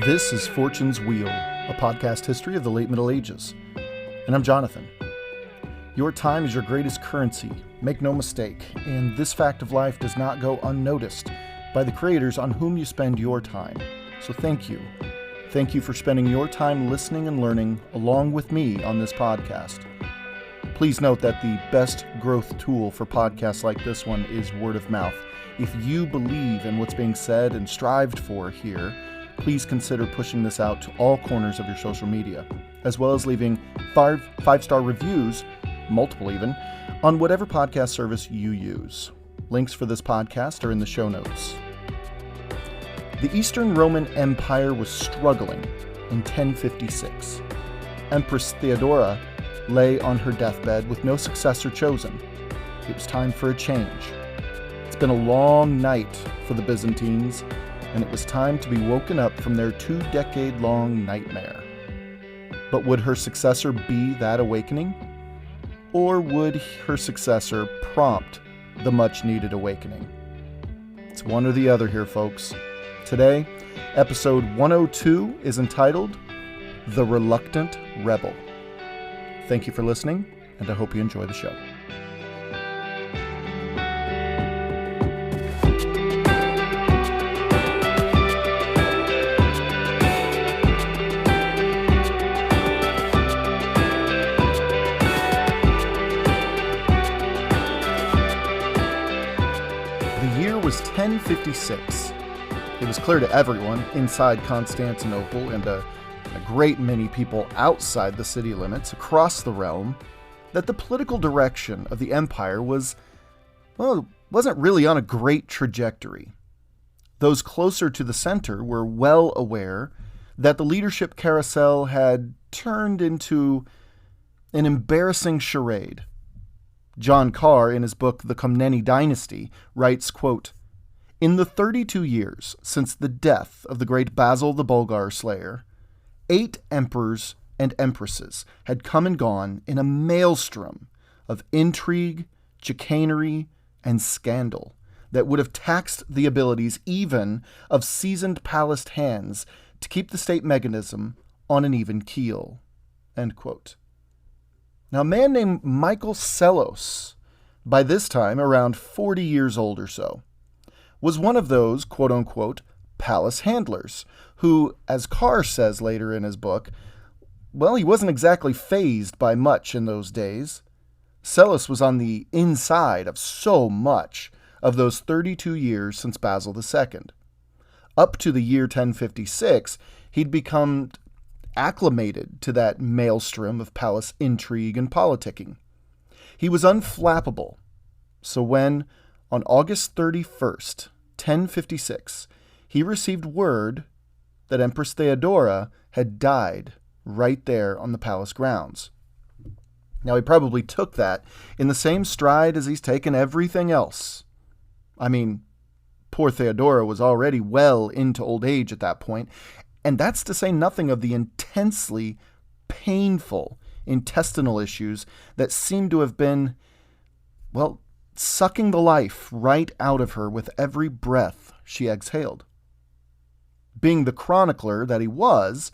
This is Fortune's Wheel, a podcast history of the late Middle Ages. And I'm Jonathan. Your time is your greatest currency, make no mistake, and this fact of life does not go unnoticed by the creators on whom you spend your time. So thank you. Thank you for spending your time listening and learning along with me on this podcast. Please note that the best growth tool for podcasts like this one is word of mouth. If you believe in what's being said and strived for here, please consider pushing this out to all corners of your social media, as well as leaving five-star reviews, multiple even, on whatever podcast service you use. Links for this podcast are in the show notes. The Eastern Roman Empire was struggling in 1056. Empress Theodora lay on her deathbed with no successor chosen. It was time for a change. It's been a long night for the Byzantines, and it was time to be woken up from their 2-decade-long nightmare. But would her successor be that awakening? Or would her successor prompt the much-needed awakening? It's one or the other here, folks. Today, episode 102 is entitled The Reluctant Rebel. Thank you for listening, and I hope you enjoy the show. The year was 1056. It was clear to everyone inside Constantinople and a great many people outside the city limits across the realm that the political direction of the empire wasn't really on a great trajectory. Those closer to the center were well aware that the leadership carousel had turned into an embarrassing charade. John Carr, in his book The Komnenoi Dynasty, writes, quote, "In the 32 years since the death of the great Basil the Bulgar slayer, 8 emperors and empresses had come and gone in a maelstrom of intrigue, chicanery, and scandal that would have taxed the abilities even of seasoned palaced hands to keep the state mechanism on an even keel." End quote. Now, a man named Michael Psellos, by this time around 40 years old or so, was one of those quote-unquote palace handlers who, as Carr says later in his book, he wasn't exactly fazed by much in those days. Psellos was on the inside of so much of those 32 years since Basil II. Up to the year 1056, he'd become acclimated to that maelstrom of palace intrigue and politicking. He was unflappable. So when, on August 31st, 1056, he received word that Empress Theodora had died right there on the palace grounds. Now, he probably took that in the same stride as he's taken everything else. I mean, poor Theodora was already well into old age at that point, and that's to say nothing of the intensely painful intestinal issues that seemed to have been, sucking the life right out of her with every breath she exhaled. Being the chronicler that he was,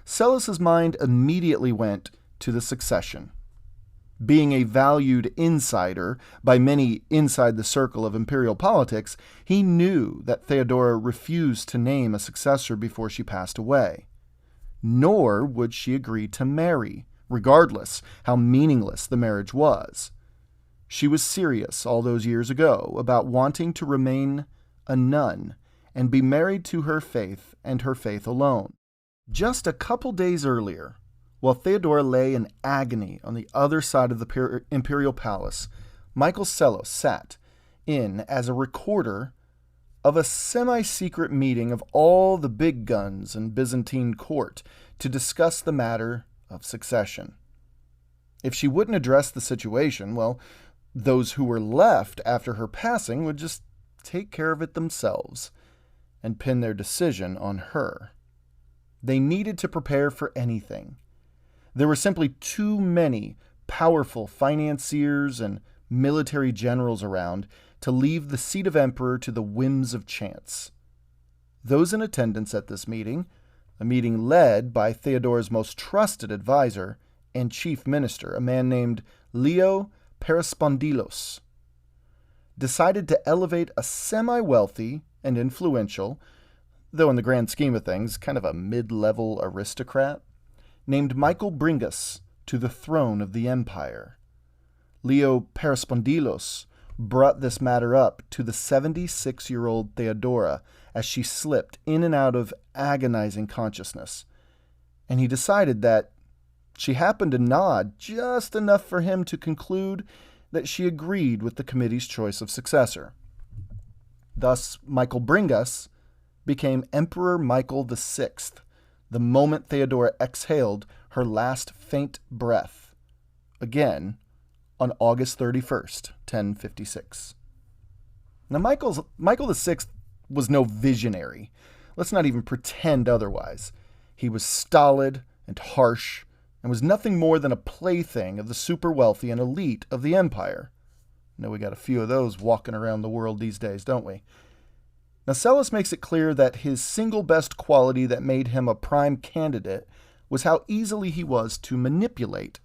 Psellos' mind immediately went to the succession. Being a valued insider by many inside the circle of imperial politics, he knew that Theodora refused to name a successor before she passed away. Nor would she agree to marry, regardless how meaningless the marriage was. She was serious all those years ago about wanting to remain a nun and be married to her faith and her faith alone. Just a couple days earlier, while Theodora lay in agony on the other side of the imperial palace, Michael Psellos sat in as a recorder of a semi-secret meeting of all the big guns in Byzantine court to discuss the matter of succession. If she wouldn't address the situation, those who were left after her passing would just take care of it themselves and pin their decision on her. They needed to prepare for anything. There were simply too many powerful financiers and military generals around to leave the seat of emperor to the whims of chance. Those in attendance at this meeting, a meeting led by Theodora's most trusted advisor and chief minister, a man named Leo Perispondylos, decided to elevate a semi-wealthy and influential, though in the grand scheme of things, kind of a mid-level aristocrat, named Michael Bringas to the throne of the empire. Leo Perispondylos brought this matter up to the 76-year-old Theodora as she slipped in and out of agonizing consciousness, and he decided that she happened to nod just enough for him to conclude that she agreed with the committee's choice of successor. Thus, Michael Bringas became Emperor Michael VI the moment Theodora exhaled her last faint breath, again on August 31st, 1056. Now, Michael VI was no visionary. Let's not even pretend otherwise. He was stolid and harsh, and was nothing more than a plaything of the super wealthy and elite of the empire. I know we got a few of those walking around the world these days, don't we? Now, Psellus makes it clear that his single best quality that made him a prime candidate was how easily he was to manipulate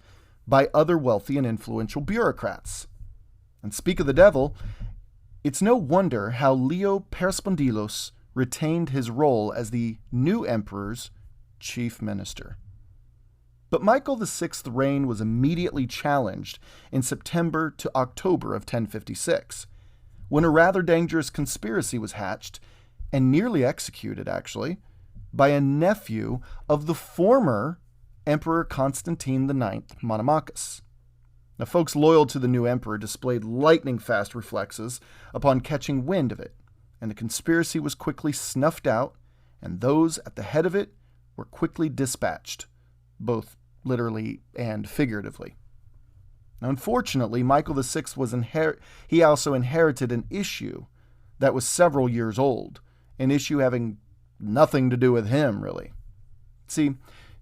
by other wealthy and influential bureaucrats. And speak of the devil, it's no wonder how Leo Perispondylos retained his role as the new emperor's chief minister. But Michael VI's reign was immediately challenged in September to October of 1056, when a rather dangerous conspiracy was hatched, and nearly executed, actually, by a nephew of the former Emperor Constantine IX Monomachus. Now, folks loyal to the new emperor displayed lightning-fast reflexes upon catching wind of it, and the conspiracy was quickly snuffed out, and those at the head of it were quickly dispatched, both literally and figuratively. Now, unfortunately, Michael VI he also inherited an issue that was several years old, an issue having nothing to do with him, really. See,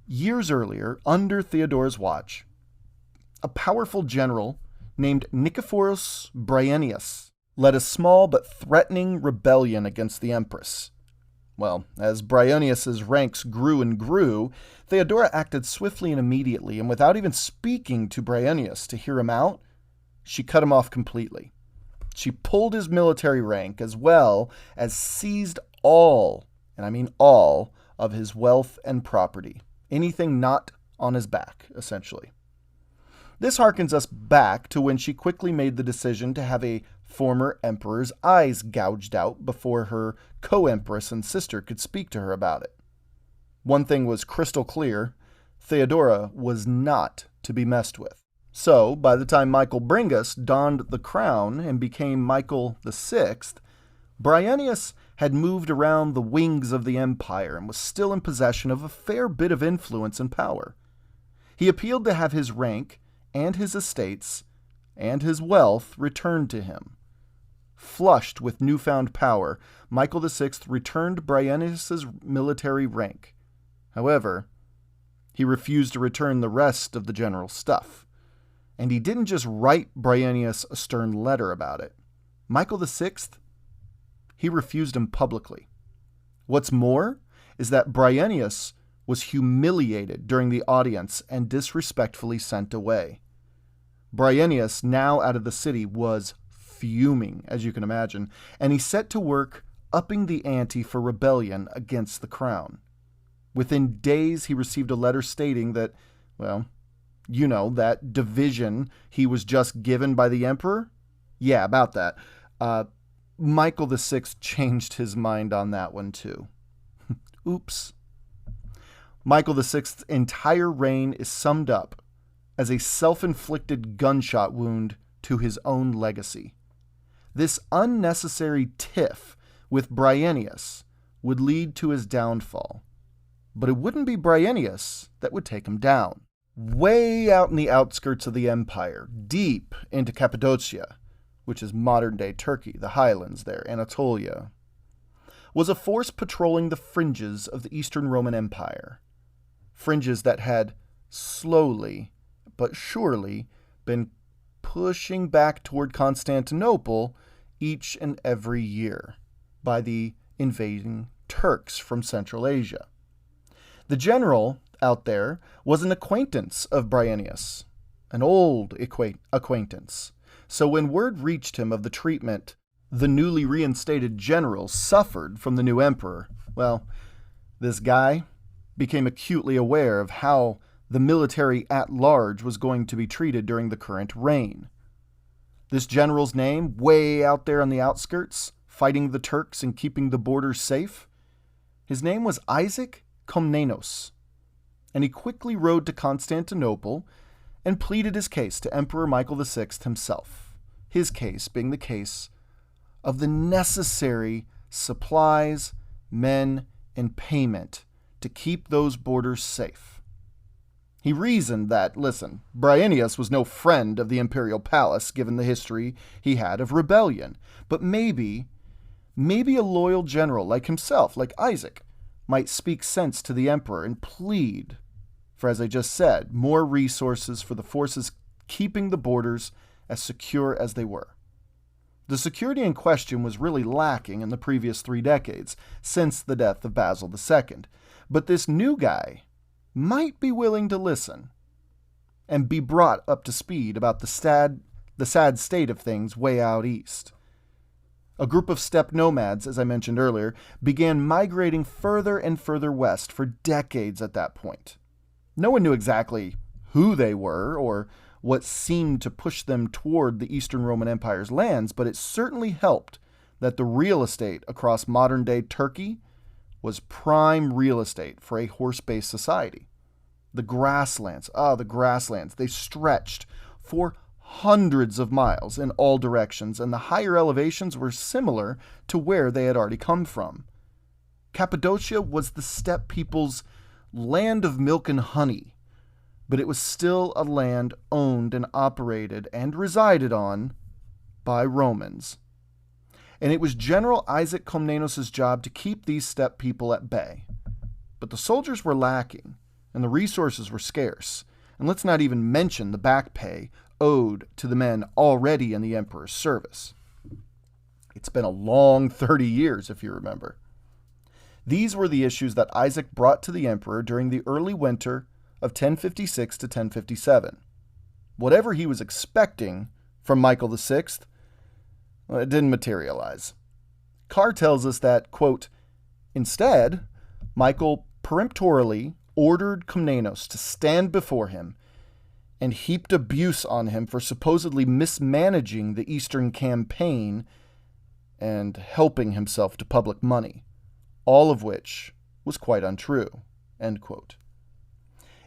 years earlier, under Theodora's watch, a powerful general named Nicephorus Bryennius led a small but threatening rebellion against the empress. Well, as Bryennius's ranks grew and grew, Theodora acted swiftly and immediately, and without even speaking to Bryennius to hear him out, she cut him off completely. She pulled his military rank as well as seized all, and I mean all, of his wealth and property. Anything not on his back, essentially. This harkens us back to when she quickly made the decision to have a former emperor's eyes gouged out before her co-empress and sister could speak to her about it. One thing was crystal clear: Theodora was not to be messed with. So, by the time Michael Bringas donned the crown and became Michael VI, Bryennius had moved around the wings of the empire and was still in possession of a fair bit of influence and power. He appealed to have his rank and his estates and his wealth returned to him. Flushed with newfound power, Michael VI returned Bryennius's military rank. However, he refused to return the rest of the general stuff. And he didn't just write Bryennius a stern letter about it. Michael VI, he refused him publicly. What's more is that Bryennius was humiliated during the audience and disrespectfully sent away. Bryennius, now out of the city, was fuming, as you can imagine, and he set to work upping the ante for rebellion against the crown. Within days, he received a letter stating that, well, you know, that division he was just given by the emperor? Yeah, about that. Michael VI changed his mind on that one, too. Oops. Michael VI's entire reign is summed up as a self-inflicted gunshot wound to his own legacy. This unnecessary tiff with Bryennius would lead to his downfall. But it wouldn't be Bryennius that would take him down. Way out in the outskirts of the empire, deep into Cappadocia, which is modern-day Turkey, the highlands there, Anatolia, was a force patrolling the fringes of the Eastern Roman Empire. Fringes that had slowly but surely been pushing back toward Constantinople each and every year by the invading Turks from Central Asia. The general out there was an acquaintance of Bryennius, an old acquaintance. So when word reached him of the treatment the newly reinstated general suffered from the new emperor, well, this guy became acutely aware of how the military at large was going to be treated during the current reign. This general's name, way out there on the outskirts, fighting the Turks and keeping the borders safe, his name was Isaac Komnenos, and he quickly rode to Constantinople and pleaded his case to Emperor Michael VI himself, his case being the case of the necessary supplies, men, and payment to keep those borders safe. He reasoned that, listen, Bryennius was no friend of the imperial palace given the history he had of rebellion, but maybe a loyal general like himself, like Isaac, might speak sense to the emperor and plead for, as I just said, more resources for the forces keeping the borders as secure as they were. The security in question was really lacking in the previous 3 decades, since the death of Basil II, but this new guy might be willing to listen and be brought up to speed about the sad state of things way out east. A group of steppe nomads, as I mentioned earlier, began migrating further and further west for decades at that point. No one knew exactly who they were or what seemed to push them toward the Eastern Roman Empire's lands, but it certainly helped that the real estate across modern-day Turkey was prime real estate for a horse-based society. The grasslands, they stretched for hundreds of miles in all directions, and the higher elevations were similar to where they had already come from. Cappadocia was the steppe people's land of milk and honey, but it was still a land owned and operated and resided on by Romans. And it was General Isaac Komnenos' job to keep these steppe people at bay. But the soldiers were lacking, and the resources were scarce, and let's not even mention the back pay owed to the men already in the emperor's service. It's been a long 30 years, if you remember. These were the issues that Isaac brought to the emperor during the early winter of 1056 to 1057. Whatever he was expecting from Michael VI, well, it didn't materialize. Carr tells us that, quote, instead, Michael peremptorily ordered Komnenos to stand before him and heaped abuse on him for supposedly mismanaging the Eastern campaign and helping himself to public money, all of which was quite untrue, end quote.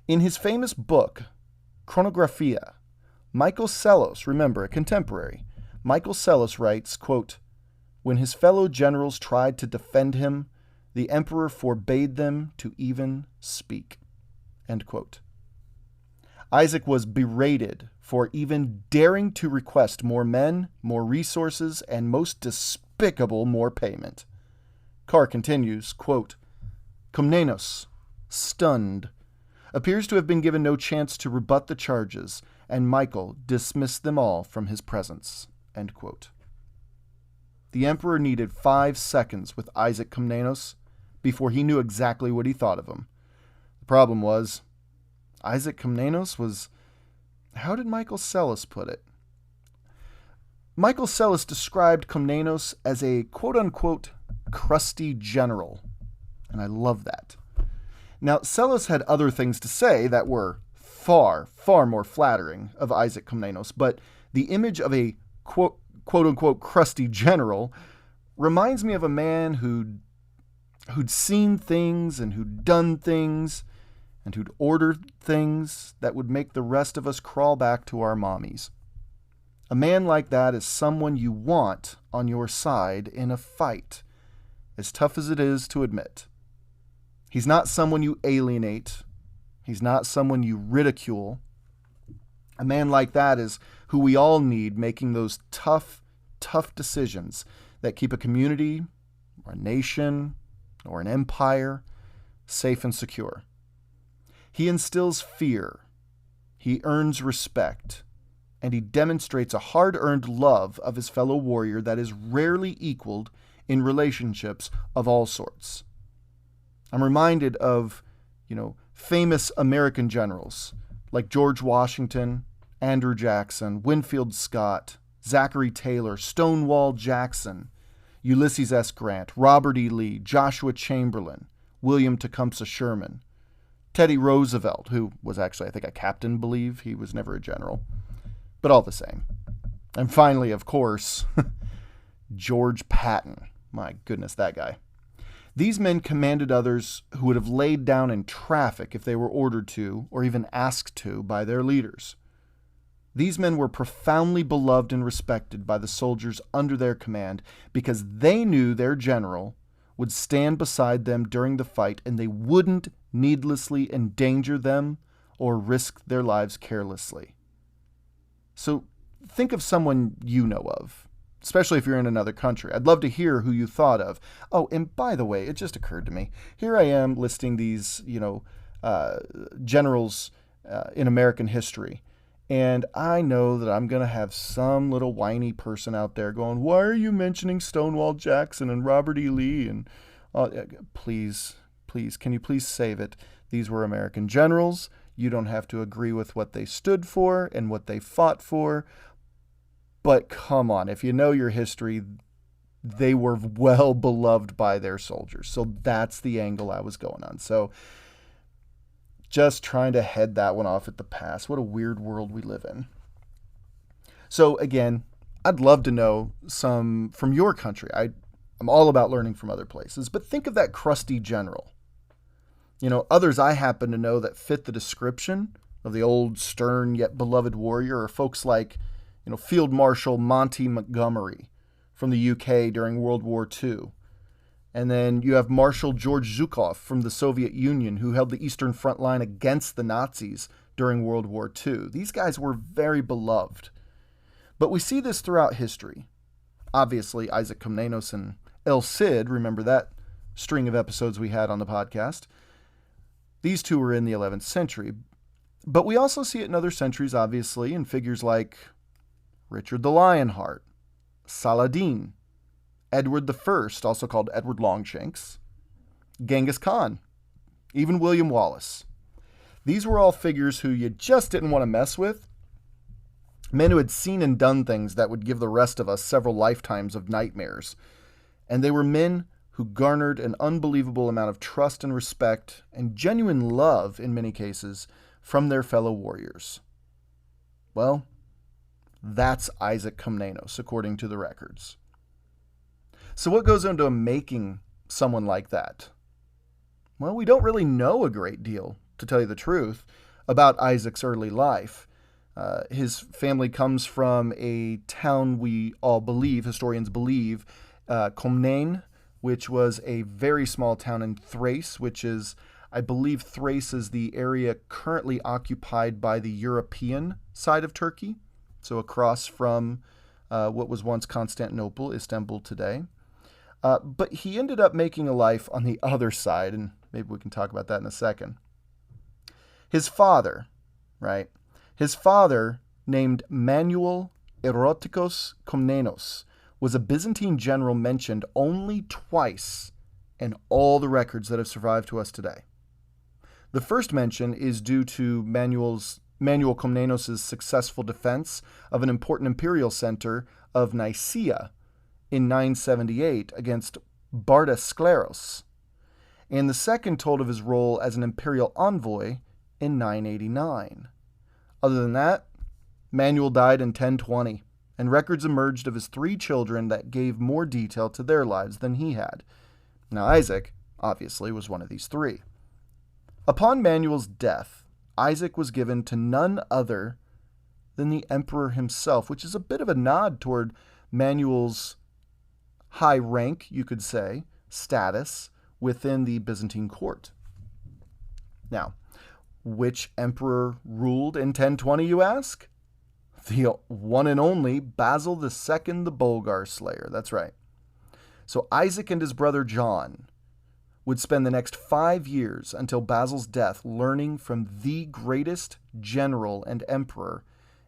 In his famous book, Chronographia, Michael Psellos, remember, a contemporary, Michael Psellos writes, quote, when his fellow generals tried to defend him, the emperor forbade them to even speak, end quote. Isaac was berated for even daring to request more men, more resources, and most despicable, more payment. Carr continues, quote, Komnenos, stunned, appears to have been given no chance to rebut the charges, and Michael dismissed them all from his presence, end quote. The emperor needed 5 seconds with Isaac Komnenos before he knew exactly what he thought of him. The problem was, Isaac Komnenos was, how did Michael Psellos put it? Michael Psellos described Komnenos as a quote-unquote crusty general, and I love that. Now, Psellos had other things to say that were far, far more flattering of Isaac Komnenos, but the image of a quote-unquote crusty general reminds me of a man who'd seen things and who'd done things and who'd ordered things that would make the rest of us crawl back to our mommies. A man like that is someone you want on your side in a fight, as tough as it is to admit. He's not someone you alienate. He's not someone you ridicule. A man like that is who we all need making those tough decisions that keep a community or a nation or an empire safe and secure. He instills fear, he earns respect, and he demonstrates a hard-earned love of his fellow warrior that is rarely equaled in relationships of all sorts. I'm reminded of famous American generals like George Washington, Andrew Jackson, Winfield Scott, Zachary Taylor, Stonewall Jackson, Ulysses S. Grant, Robert E. Lee, Joshua Chamberlain, William Tecumseh Sherman, Teddy Roosevelt, who was actually, I think, a captain, believe. He was never a general. But all the same. And finally, of course, George Patton. My goodness, that guy. These men commanded others who would have laid down in traffic if they were ordered to, or even asked to, by their leaders. These men were profoundly beloved and respected by the soldiers under their command because they knew their general would stand beside them during the fight and they wouldn't needlessly endanger them or risk their lives carelessly. So think of someone you know of, especially if you're in another country. I'd love to hear who you thought of. Oh, and by the way, it just occurred to me. Here I am listing these, generals in American history. And I know that I'm going to have some little whiny person out there going, why are you mentioning Stonewall Jackson and Robert E. Lee? And please, can you please save it? These were American generals. You don't have to agree with what they stood for and what they fought for. But come on, if you know your history, they were well beloved by their soldiers. So that's the angle I was going on. So just trying to head that one off at the pass. What a weird world we live in. So again, I'd love to know some from your country. I'm all about learning from other places, but think of that crusty general. Others I happen to know that fit the description of the old, stern, yet beloved warrior are folks like, Field Marshal Monty Montgomery from the UK during World War II. And then you have Marshal George Zhukov from the Soviet Union, who held the Eastern Front line against the Nazis during World War II. These guys were very beloved. But we see this throughout history. Obviously, Isaac Komnenos and El Cid, remember that string of episodes we had on the podcast? These two were in the 11th century. But we also see it in other centuries, obviously, in figures like Richard the Lionheart, Saladin, Edward I, also called Edward Longshanks, Genghis Khan, even William Wallace. These were all figures who you just didn't want to mess with, men who had seen and done things that would give the rest of us several lifetimes of nightmares. And they were men who garnered an unbelievable amount of trust and respect and genuine love, in many cases, from their fellow warriors. Well, that's Isaac Komnenos, according to the records. So what goes into making someone like that? Well, we don't really know a great deal, to tell you the truth, about Isaac's early life. His family comes from a town we all believe, historians believe, Komnenoi, which was a very small town in Thrace, which is, I believe Thrace is the area currently occupied by the European side of Turkey, so across from what was once Constantinople, Istanbul today. But he ended up making a life on the other side, and maybe we can talk about that in a second. His father, right? His father, named Manuel Erotikos Komnenos, was a Byzantine general mentioned only twice in all the records that have survived to us today. The first mention is due to Manuel Komnenos' successful defense of an important imperial center of Nicaea in 978 against Bardas Skleros, and the second told of his role as an imperial envoy in 989. Other than that, Manuel died in 1020, and records emerged of his 3 children that gave more detail to their lives than he had. Now Isaac, obviously, was one of these 3. Upon Manuel's death, Isaac was given to none other than the emperor himself, which is a bit of a nod toward Manuel's high rank, you could say, status within the Byzantine court. Now, which emperor ruled in 1020, you ask? The one and only Basil II the Bulgar Slayer. That's right. So Isaac and his brother John would spend the next 5 years until Basil's death learning from the greatest general and emperor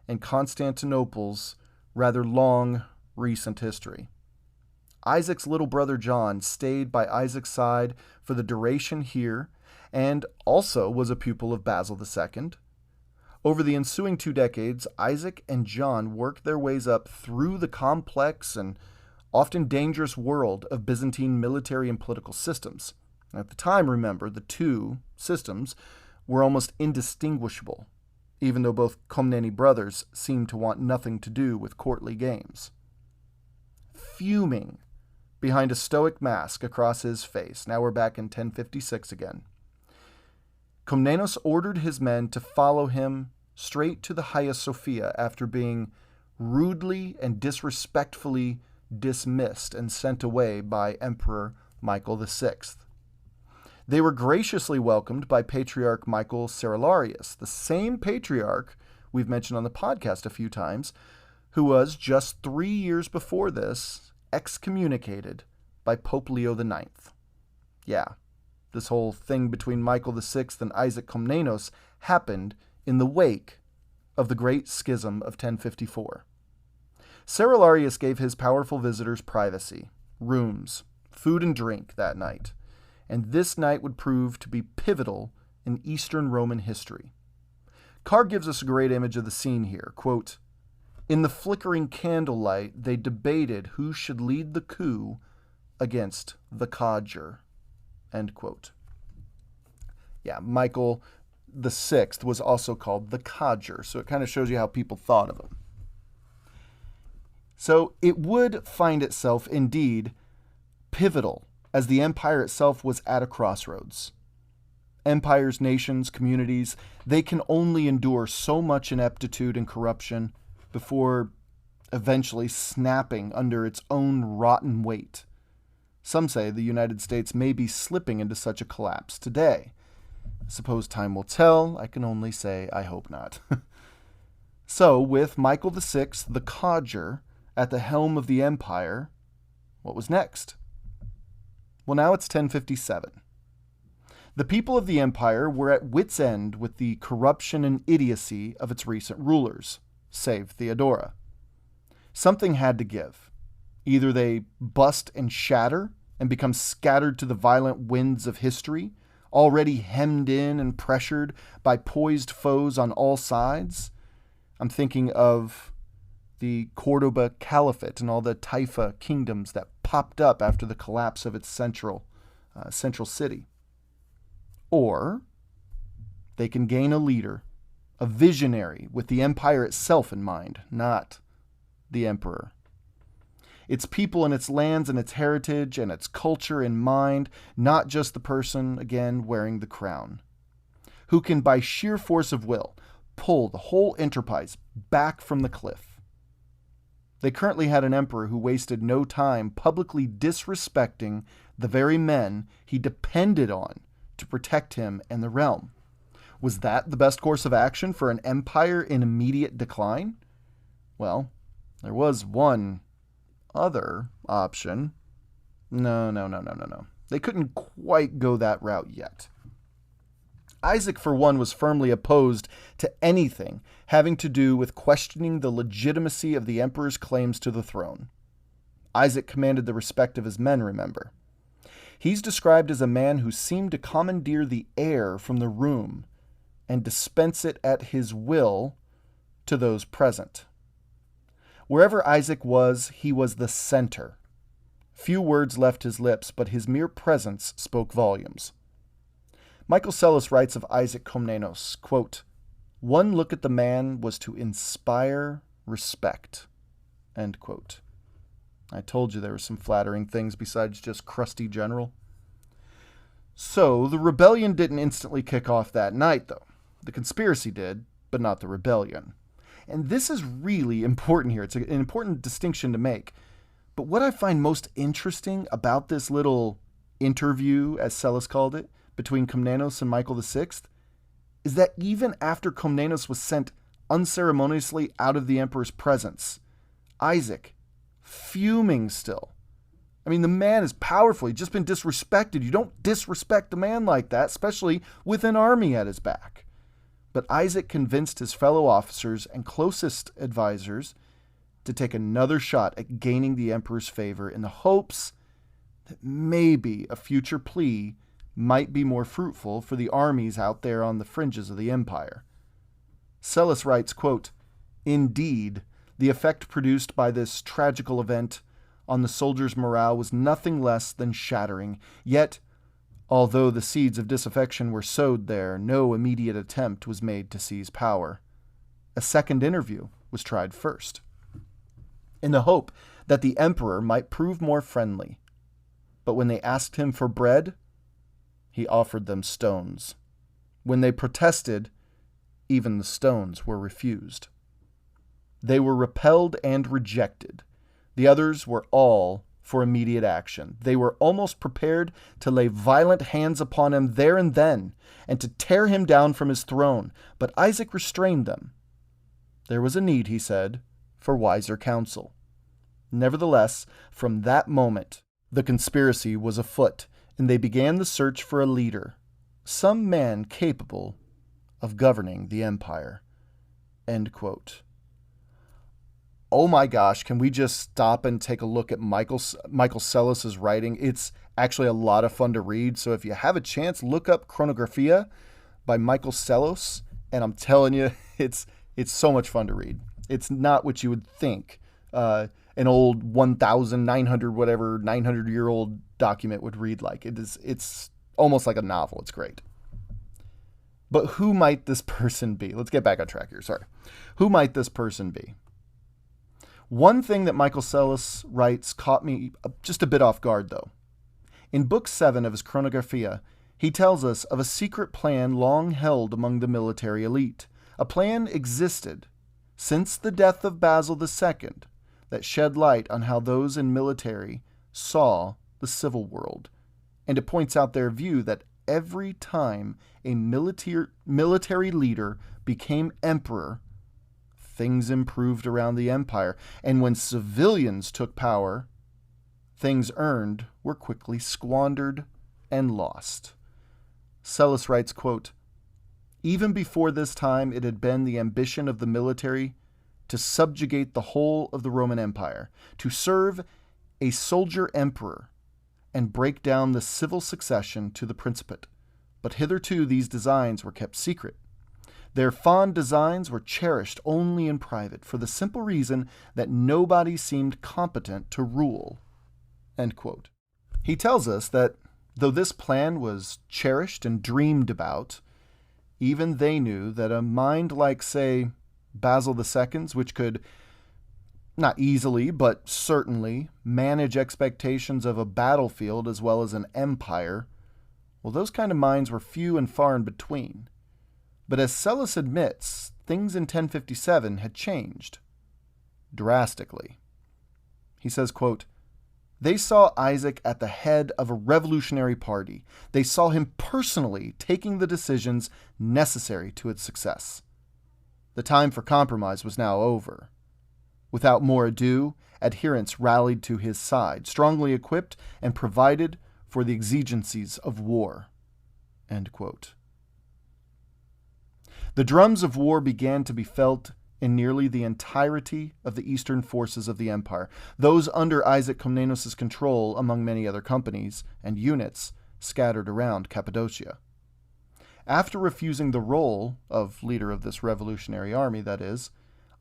in Constantinople's rather long recent history. Isaac's little brother John stayed by Isaac's side for the duration here, and also was a pupil of Basil II. Over the ensuing 2 decades, Isaac and John worked their ways up through the complex and often dangerous world of Byzantine military and political systems. At the time, remember, the two systems were almost indistinguishable, even though both Komnenoi brothers seemed to want nothing to do with courtly games. Fuming behind a stoic mask across his face, now we're back in 1056 again, Komnenos ordered his men to follow him straight to the Hagia Sophia after being rudely and disrespectfully dismissed and sent away by Emperor Michael VI. They were graciously welcomed by Patriarch Michael Cerularius, the same patriarch we've mentioned on the podcast a few times, who was, just 3 years before this, excommunicated by Pope Leo IX. Yeah, this whole thing between Michael VI and Isaac Komnenos happened in the wake of the Great Schism of 1054. Cerularius gave his powerful visitors privacy, rooms, food and drink that night, and this night would prove to be pivotal in Eastern Roman history. Carr gives us a great image of the scene here. Quote, "In the flickering candlelight, they debated who should lead the coup against the codger." End quote. Yeah, Michael VI was also called the codger, so it kind of shows you how people thought of him. So it would find itself indeed pivotal, as the empire itself was at a crossroads. Empires, nations, communities, they can only endure so much ineptitude and corruption before eventually snapping under its own rotten weight. Some say the United States may be slipping into such a collapse today. I suppose time will tell. I can only say I hope not. So, with Michael VI, the codger, at the helm of the empire, what was next? Well, now it's 1057. The people of the empire were at wit's end with the corruption and idiocy of its recent rulers, save Theodora. Something had to give. Either they bust and shatter and become scattered to the violent winds of history, already hemmed in and pressured by poised foes on all sides. I'm thinking of the Cordoba Caliphate and all the Taifa kingdoms that popped up after the collapse of its central city. Or they can gain a leader, a visionary with the empire itself in mind, not the emperor. Its people and its lands and its heritage and its culture in mind, not just the person, again, wearing the crown, who can by sheer force of will pull the whole enterprise back from the cliff. They currently had an emperor who wasted no time publicly disrespecting the very men he depended on to protect him and the realm. Was that the best course of action for an empire in immediate decline? Well, there was one other option. No. They couldn't quite go that route yet. Isaac, for one, was firmly opposed to anything having to do with questioning the legitimacy of the emperor's claims to the throne. Isaac commanded the respect of his men, remember. He's described as a man who seemed to commandeer the air from the room and dispense it at his will to those present. Wherever Isaac was, he was the center. Few words left his lips, but his mere presence spoke volumes. Michael Psellos writes of Isaac Komnenos, quote, "One look at the man was to inspire respect." End quote. I told you there were some flattering things besides just crusty general. So, the rebellion didn't instantly kick off that night, though. The conspiracy did, but not the rebellion. And this is really important here. It's an important distinction to make. But what I find most interesting about this little interview, as Psellos called it, between Komnenos and Michael VI, is that even after Komnenos was sent unceremoniously out of the emperor's presence, Isaac, fuming still. I mean, the man is powerful. He's just been disrespected. You don't disrespect a man like that, especially with an army at his back. But Isaac convinced his fellow officers and closest advisors to take another shot at gaining the emperor's favor in the hopes that maybe a future plea might be more fruitful for the armies out there on the fringes of the empire. Psellus writes, quote, "Indeed, the effect produced by this tragical event on the soldiers' morale was nothing less than shattering. Yet, although the seeds of disaffection were sowed there, no immediate attempt was made to seize power. A second interview was tried first, in the hope that the emperor might prove more friendly. But when they asked him for bread, he offered them stones. When they protested, even the stones were refused. They were repelled and rejected. The others were all for immediate action. They were almost prepared to lay violent hands upon him there and then, and to tear him down from his throne. But Isaac restrained them. There was a need, he said, for wiser counsel. Nevertheless, from that moment, the conspiracy was afoot, and they began the search for a leader, some man capable of governing the empire." End quote. Oh my gosh, can we just stop and take a look at Michael Psellus's writing? It's actually a lot of fun to read, so if you have a chance, look up Chronographia by Michael Psellus, and I'm telling you, it's so much fun to read. It's not what you would think an old 900-year-old document would read like. It's almost like a novel. It's great. But who might this person be? Let's get back on track here. Sorry. Who might this person be? One thing that Michael Psellus writes caught me just a bit off guard, though. In Book 7 of his Chronographia, he tells us of a secret plan long held among the military elite. A plan existed since the death of Basil II that shed light on how those in military saw the civil world, and it points out their view that every time a military leader became emperor, things improved around the empire, and when civilians took power, things earned were quickly squandered and lost. Psellus writes, quote, "Even before this time it had been the ambition of the military to subjugate the whole of the Roman Empire, to serve a soldier emperor, and break down the civil succession to the principate. But hitherto these designs were kept secret. Their fond designs were cherished only in private, for the simple reason that nobody seemed competent to rule." End quote. He tells us that though this plan was cherished and dreamed about, even they knew that a mind like, say, Basil II's, which could not easily, but certainly manage expectations of a battlefield as well as an empire, well, those kind of minds were few and far in between. But as Psellus admits, things in 1057 had changed drastically. He says, quote, "They saw Isaac at the head of a revolutionary party. They saw him personally taking the decisions necessary to its success. The time for compromise was now over. Without more ado, adherents rallied to his side, strongly equipped and provided for the exigencies of war." End quote. The drums of war began to be felt in nearly the entirety of the eastern forces of the empire, those under Isaac Komnenos' control among many other companies and units scattered around Cappadocia. After refusing the role of leader of this revolutionary army, that is,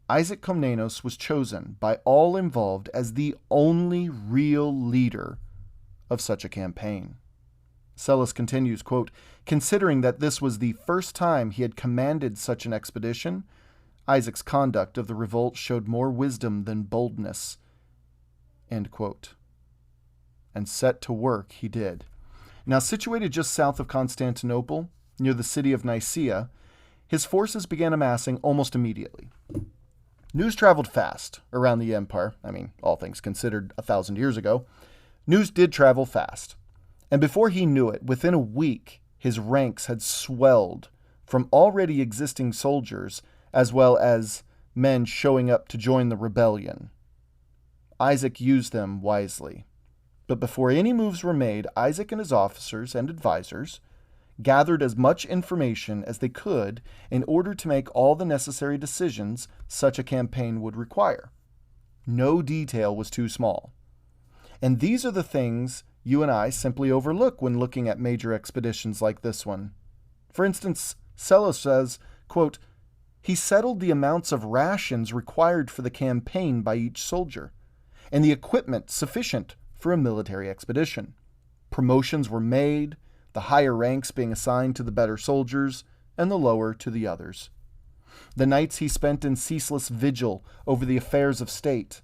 Isaac Komnenos was chosen by all involved as the only real leader of such a campaign. Psellus continues, quote, "Considering that this was the first time he had commanded such an expedition, Isaac's conduct of the revolt showed more wisdom than boldness." End quote. And set to work he did. Now, situated just south of Constantinople, near the city of Nicaea, his forces began amassing almost immediately. News traveled fast around the empire. I mean, all things considered, 1,000 years ago. News did travel fast. And before he knew it, within a week, his ranks had swelled from already existing soldiers as well as men showing up to join the rebellion. Isaac used them wisely. But before any moves were made, Isaac and his officers and advisors gathered as much information as they could in order to make all the necessary decisions such a campaign would require. No detail was too small. And these are the things you and I simply overlook when looking at major expeditions like this one. For instance, Sellos says, quote, "He settled the amounts of rations required for the campaign by each soldier, and the equipment sufficient for a military expedition. Promotions were made, the higher ranks being assigned to the better soldiers, and the lower to the others. The nights he spent in ceaseless vigil over the affairs of state,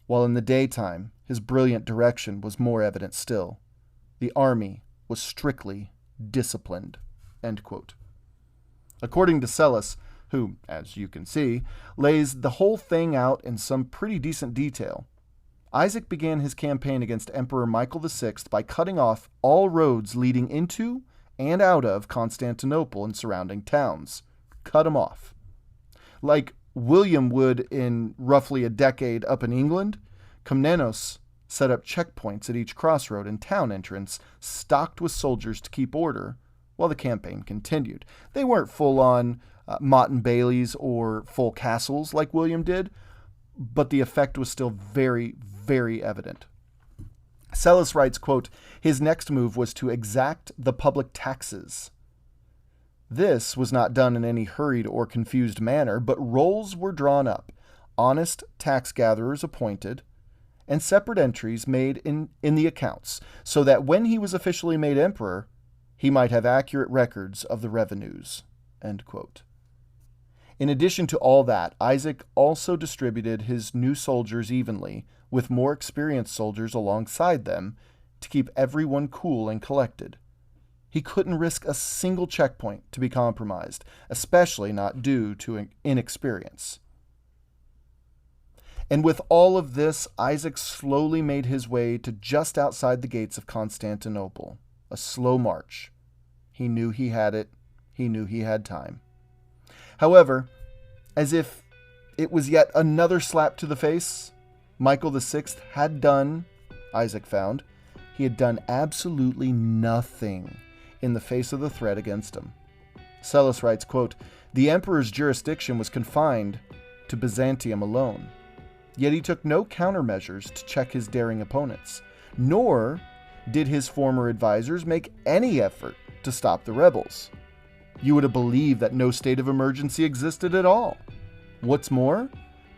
while in the daytime his brilliant direction was more evident still. The army was strictly disciplined." End quote. According to Sellos, who, as you can see, lays the whole thing out in some pretty decent detail, Isaac began his campaign against Emperor Michael VI by cutting off all roads leading into and out of Constantinople and surrounding towns. Cut them off. Like William would in roughly a decade up in England, Komnenos set up checkpoints at each crossroad and town entrance, stocked with soldiers to keep order while the campaign continued. They weren't full-on Motte and Baileys or full castles like William did, but the effect was still very, very evident. Sellos writes, quote, "His next move was to exact the public taxes. This was not done in any hurried or confused manner, but rolls were drawn up, honest tax gatherers appointed, and separate entries made in the accounts, so that when he was officially made emperor, he might have accurate records of the revenues." End quote. In addition to all that, Isaac also distributed his new soldiers evenly, with more experienced soldiers alongside them, to keep everyone cool and collected. He couldn't risk a single checkpoint to be compromised, especially not due to inexperience. And with all of this, Isaac slowly made his way to just outside the gates of Constantinople. A slow march. He knew he had it. He knew he had time. However, as if it was yet another slap to the face, Michael VI had done, Isaac found, he had done absolutely nothing in the face of the threat against him. Sellos writes, quote, "The emperor's jurisdiction was confined to Byzantium alone, yet he took no countermeasures to check his daring opponents, nor did his former advisors make any effort to stop the rebels. You would have believed that no state of emergency existed at all. What's more,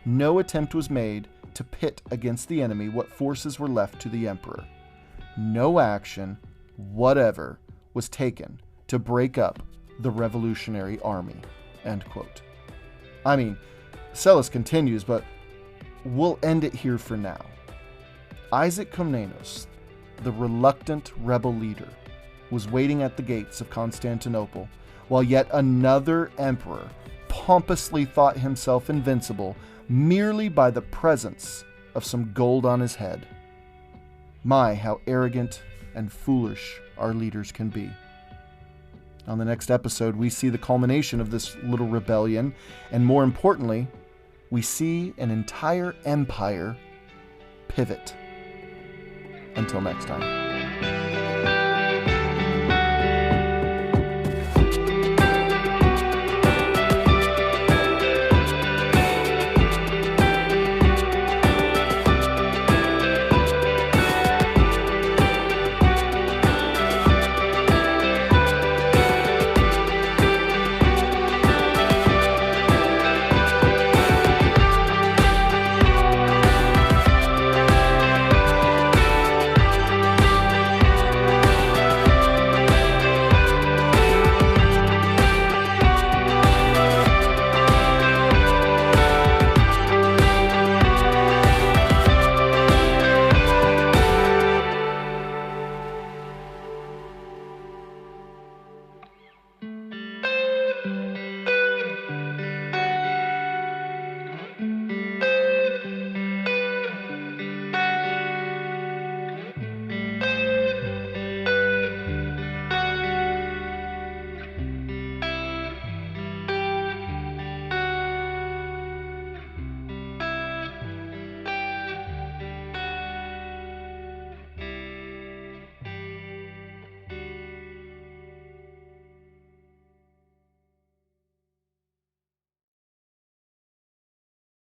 no attempt was made to pit against the enemy what forces were left to the emperor. No action whatever was taken to break up the revolutionary army." End quote. I mean, Sellos continues, but we'll end it here for now. Isaac Komnenos, the reluctant rebel leader, was waiting at the gates of Constantinople, while yet another emperor pompously thought himself invincible merely by the presence of some gold on his head. My, how arrogant and foolish our leaders can be. On the next episode, we see the culmination of this little rebellion, and more importantly, we see an entire empire pivot. Until next time.